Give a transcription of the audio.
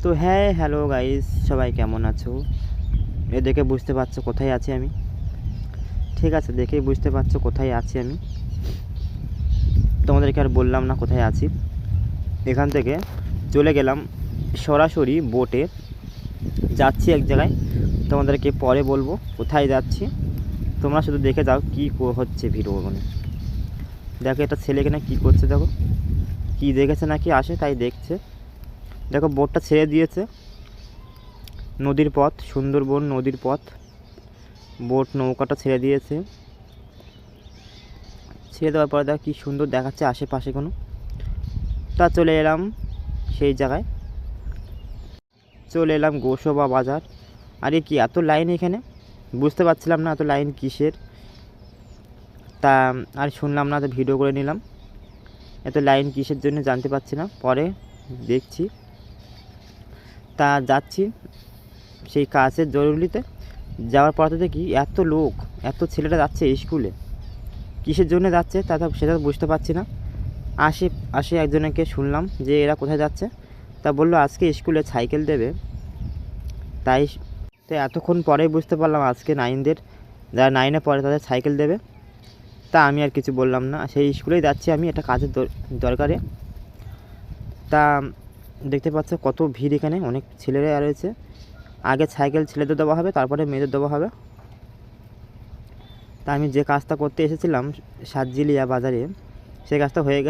তো হ্যাঁ, hello guys, সবাই কেমন আছো? এ দেখে বুঝতে পারছো কোথায় আছি আমি। ঠিক আছে, দেখেই বুঝতে পারছো কোথায় আছি আমি। তোমাদেরকে আর বললাম না কোথায় আছি। এখান থেকে চলে গেলাম সরাসরি বোটে, যাচ্ছি এক জায়গায়। তোমাদেরকে পরে বলবো কোথায় যাচ্ছি, তোমরা শুধু দেখে যাও কী হচ্ছে ভিডিও। মানে দেখো একটা ছেলে এখানে কী করছে, দেখো কী দেখেছে নাকি আসে তাই দেখছে। দেখো বোটটা ছেড়ে দিয়েছে, নদীর পথ, সুন্দরবন নদীর পথ। বোট নৌকাটা ছেড়ে দিয়েছে, ছেড়ে দেওয়ার পরে দেখো কী সুন্দর দেখাচ্ছে আশেপাশে কোনো। তা চলে এলাম সেই জায়গায়, চলে এলাম গোসবা বাজার। আরে কি এত লাইন এখানে, বুঝতে পারছিলাম না এত লাইন কিসের। তা আর শুনলাম না, তো ভিডিও করে নিলাম। এত লাইন কিসের জন্য জানতে পারছি না, পরে দেখছি। তা যাচ্ছি সেই কাজের জরুরিতে, যাওয়ার পর তো দেখি এত লোক, এত ছেলেরা যাচ্ছে স্কুলে। কিসের জন্য যাচ্ছে তা তো সেটা তো বুঝতে পারছি না। আসে আসে একজনকে শুনলাম যে এরা কোথায় যাচ্ছে, তা বললো আজকে স্কুলে সাইকেল দেবে। তাই তাই এতক্ষণ পরেই বুঝতে পারলাম আজকে নাইনদের, যারা নাইনে পড়ে তাদের সাইকেল দেবে। তা আমি আর কিছু বললাম না, সেই স্কুলেই যাচ্ছি আমি, এটা কাজের দরকারে। তা দেখতে পাচ্ছ কত ভিড় এখানে, অনেক ছেলেরা রয়েছে। আগে সাইকেল ছেলেদের দেওয়া হবে, তারপরে মেয়েদের দেওয়া হবে। তা আমি যে কাজটা করতে এসেছিলাম সাতজিলিয়া বাজারে, সেই কাজটা হয়ে গেছে।